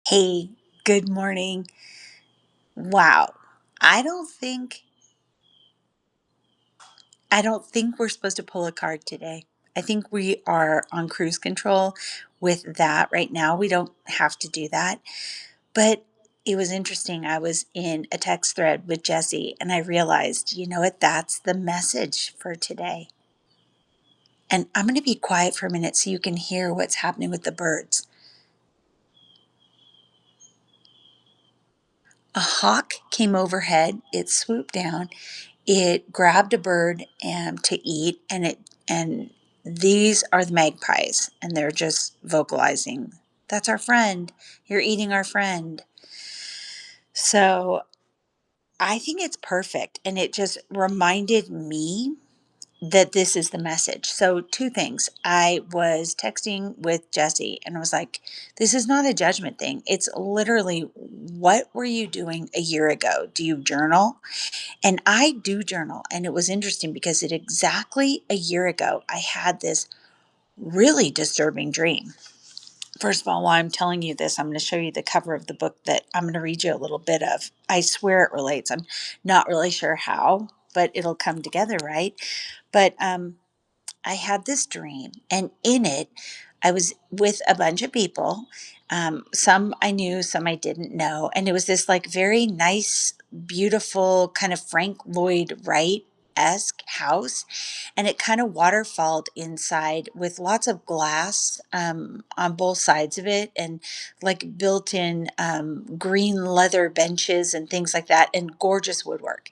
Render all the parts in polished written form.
Hey, good morning. Wow. I don't think I don't think we're supposed to pull a card today. I think we are on cruise control with that right now. We don't have to do that. But it was interesting. I was in a text thread with Jesse and I realized, you know what, that's the message for today. And I'm going to be quiet for a minute so you can hear what's happening with the birds. A hawk came overhead, it swooped down, it grabbed a bird to eat, and these are the magpies, and they're just vocalizing, "That's our friend. You're eating our friend." So I think it's perfect, and it just reminded me that this is the message. So, two things. I was texting with Jesse and I was like, this is not a judgment thing. It's literally, what were you doing a year ago? Do you journal? And I do journal. And it was interesting because it exactly a year ago, I had this really disturbing dream. First of all, while I'm telling you this, I'm going to show you the cover of the book that I'm going to read you a little bit of. I swear it relates. I'm not really sure how, but it'll come together, right? But I had this dream, and in it, I was with a bunch of people. Some I knew, some I didn't know. And it was this like very nice, beautiful, kind of Frank Lloyd Wright esque house. And it kind of waterfalled inside with lots of glass on both sides of it, and like built in green leather benches and things like that, and gorgeous woodwork.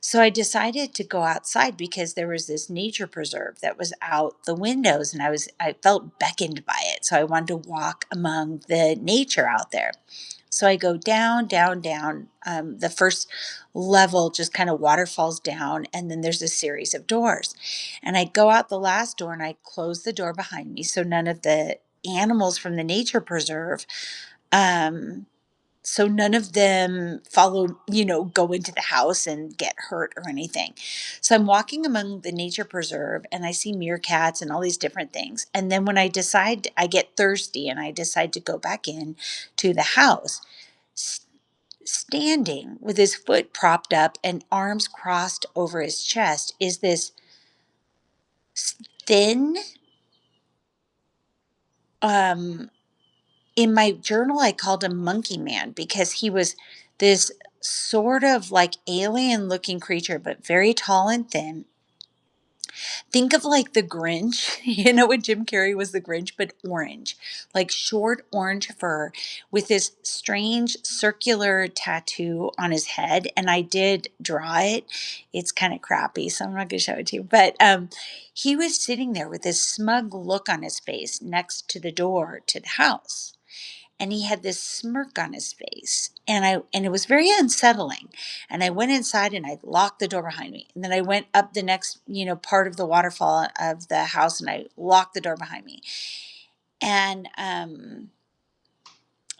So I decided to go outside because there was this nature preserve that was out the windows, and I felt beckoned by it. So I wanted to walk among the nature out there. So I go down, down, down. The first level just kind of waterfalls down, and then there's a series of doors. And I go out the last door and I close the door behind me so none of the animals from the nature preserve um, so none of them follow, go into the house and get hurt or anything. So I'm walking among the nature preserve and I see meerkats and all these different things. And then when I decide, I get thirsty and I decide to go back in to the house. S- Standing with his foot propped up and arms crossed over his chest is this thin, um, in my journal, I called him Monkey Man because he was this sort of like alien looking creature, but very tall and thin. Think of like the Grinch, when Jim Carrey was the Grinch, but orange, like short orange fur with this strange circular tattoo on his head. And I did draw it. It's kind of crappy, so I'm not going to show it to you. But he was sitting there with this smug look on his face next to the door to the house, and he had this smirk on his face, and it was very unsettling. And I went inside and I locked the door behind me, and then I went up the next part of the waterfall of the house and I locked the door behind me. And um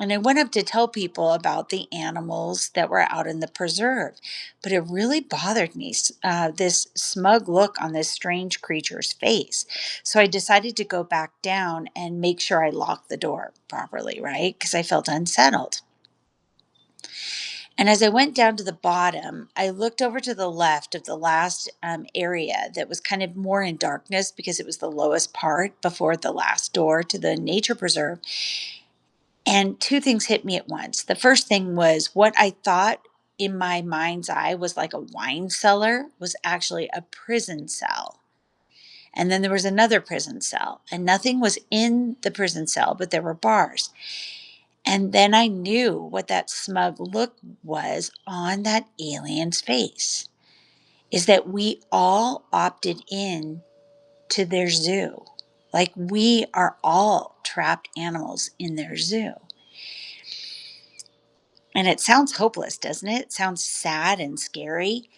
and I went up to tell people about the animals that were out in the preserve, but it really bothered me, this smug look on this strange creature's face. So I decided to go back down and make sure I locked the door properly, right? Because I felt unsettled. And as I went down to the bottom, I looked over to the left of the last area that was kind of more in darkness because it was the lowest part before the last door to the nature preserve. And two things hit me at once. The first thing was what I thought in my mind's eye was like a wine cellar was actually a prison cell. And then there was another prison cell, and nothing was in the prison cell, but there were bars. And then I knew what that smug look was on that alien's face, is that we all opted in to their zoo. Like we are all trapped animals in their zoo. And it sounds hopeless, doesn't it? It sounds sad and scary.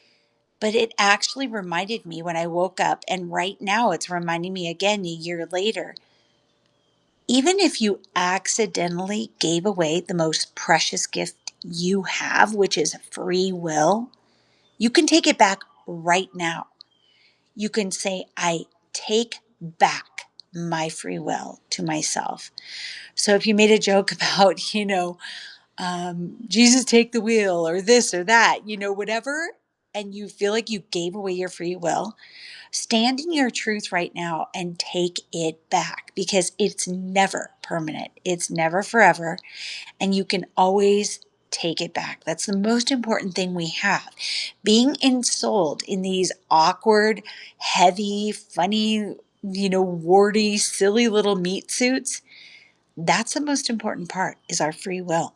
But it actually reminded me when I woke up, and right now it's reminding me again a year later. Even if you accidentally gave away the most precious gift you have, which is free will, you can take it back right now. You can say, I take back my free will to myself. So if you made a joke about, Jesus, take the wheel, or this or that, whatever, and you feel like you gave away your free will, stand in your truth right now and take it back, because it's never permanent, it's never forever, and you can always take it back. That's the most important thing we have. Being ensouled in these awkward, heavy, funny, warty, silly little meat suits, that's the most important part, is our free will,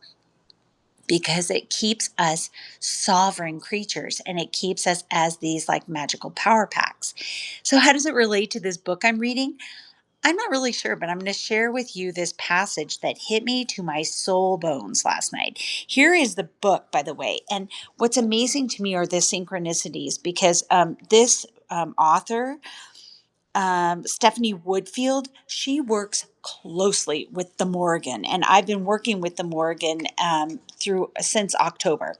because it keeps us sovereign creatures and it keeps us as these like magical power packs. So, how does it relate to this book I'm reading? I'm not really sure, but I'm going to share with you this passage that hit me to my soul bones last night. Here is the book, by the way. And what's amazing to me are the synchronicities, because this author, Stephanie Woodfield, she works closely with the Morrigan, and I've been working with the Morrigan through since October.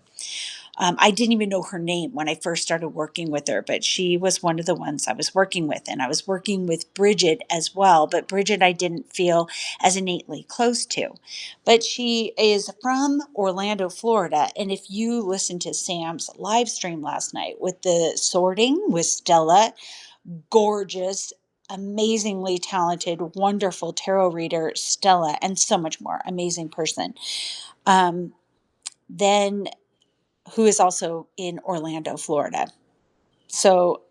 I didn't even know her name when I first started working with her, but she was one of the ones I was working with. And I was working with Bridget as well, but Bridget I didn't feel as innately close to. But she is from Orlando, Florida. And if you listened to Sam's live stream last night with the sorting with Stella, gorgeous, amazingly talented, wonderful tarot reader, Stella, and so much more, amazing person. Um, then who is also in Orlando, Florida. So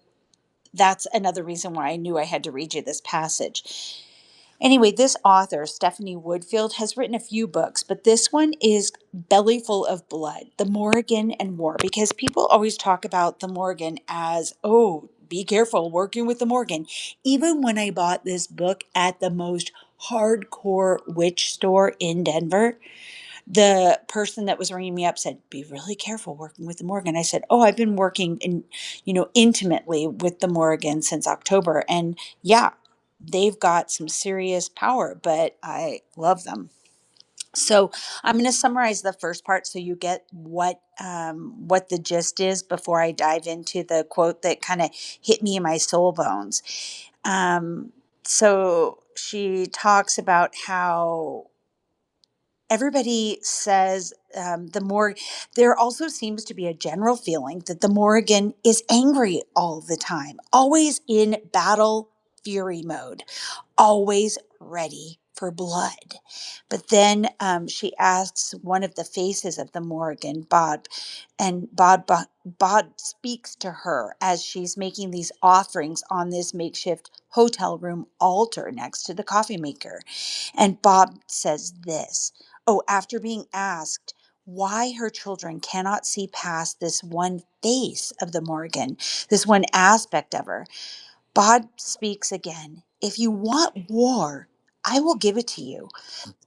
that's another reason why I knew I had to read you this passage. Anyway, this author, Stephanie Woodfield, has written a few books, but this one is Belly Full of Blood, The Morrigan and More, because people always talk about the Morrigan as, oh, be careful working with the Morrigan. Even when I bought this book at the most hardcore witch store in Denver, the person that was ringing me up said, be really careful working with the Morrigan. I said, oh, I've been working intimately with the Morrigan since October. And yeah, they've got some serious power, but I love them. So I'm going to summarize the first part so you get what the gist is before I dive into the quote that kind of hit me in my soul bones. So she talks about how everybody says there also seems to be a general feeling that the Morrigan is angry all the time, always in battle fury mode, always ready for blood. But then she asks one of the faces of the Morrigan, Bod, and Bod speaks to her as she's making these offerings on this makeshift hotel room altar next to the coffee maker. And Bob says this. Oh, after being asked why her children cannot see past this one face of the Morrigan, this one aspect of her, Bod speaks again. If you want war, I will give it to you.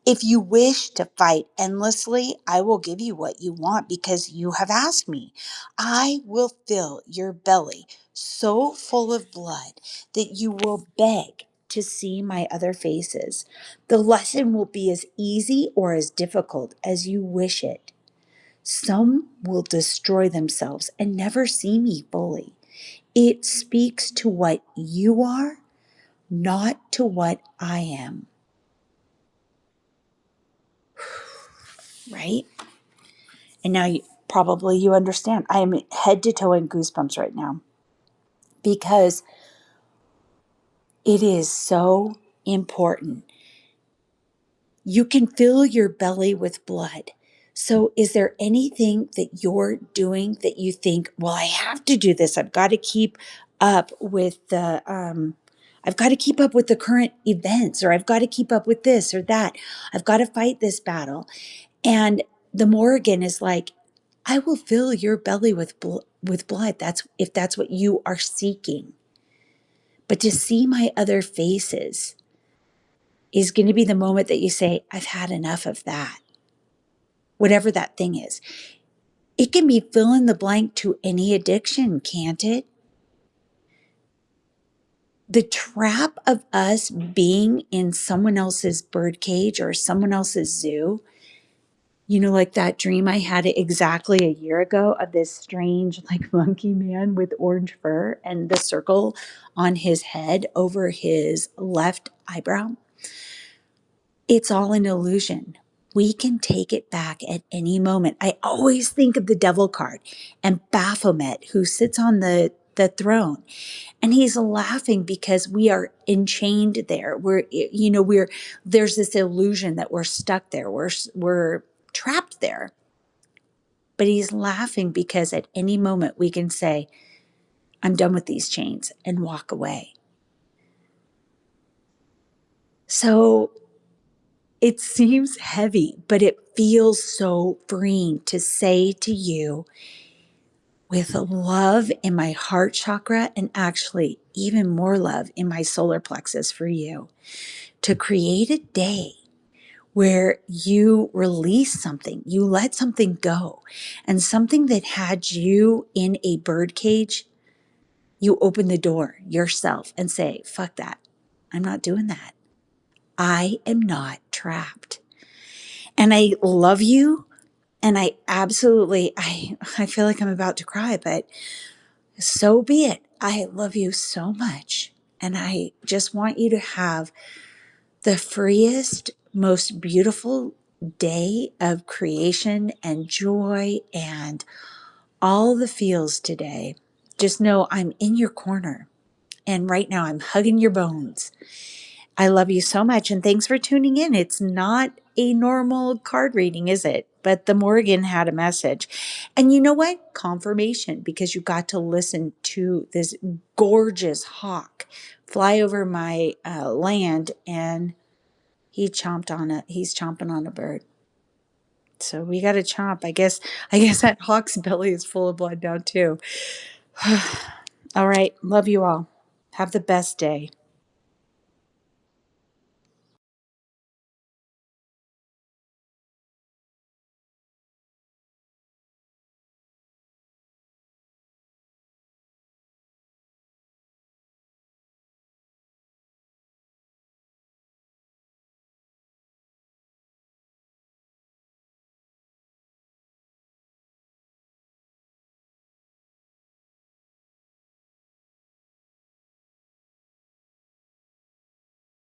If you wish to fight endlessly, I will give you what you want because you have asked me. I will fill your belly so full of blood that you will beg to see my other faces. The lesson will be as easy or as difficult as you wish it. Some will destroy themselves and never see me fully. It speaks to what you are, not to what I am, right? And now probably you understand. I am head to toe in goosebumps right now because it is so important. You can fill your belly with blood. So, is there anything that you're doing that you think, well, I have to do this? I've got to keep up with I've got to keep up with the current events, or I've got to keep up with this or that. I've got to fight this battle. And the Morrigan is like, I will fill your belly with blood. That's if that's what you are seeking. But to see my other faces is going to be the moment that you say, I've had enough of that. Whatever that thing is. It can be fill in the blank to any addiction, can't it? The trap of us being in someone else's birdcage or someone else's zoo Like that dream I had exactly a year ago of this strange, like monkey man with orange fur and the circle on his head over his left eyebrow. It's all an illusion. We can take it back at any moment. I always think of the devil card and Baphomet, who sits on the throne, and he's laughing because we are enchained there. We're there's this illusion that we're stuck there. We're trapped there. But he's laughing because at any moment we can say, I'm done with these chains and walk away. So it seems heavy, but it feels so freeing to say to you with love in my heart chakra and actually even more love in my solar plexus for you to create a day where you release something, you let something go, and something that had you in a birdcage, you open the door yourself and say, fuck that. I'm not doing that. I am not trapped. And I love you. And I feel like I'm about to cry, but so be it. I love you so much. And I just want you to have the freest, most beautiful day of creation and joy and all the feels today. Just know I'm in your corner. And right now I'm hugging your bones. I love you so much. And thanks for tuning in. It's not a normal card reading, is it? But the Morgan had a message. And you know what? Confirmation, because you got to listen to this gorgeous hawk fly over my land, and he's chomping on a bird. So we got to chomp. I guess that hawk's belly is full of blood now too. All right. Love you all. Have the best day.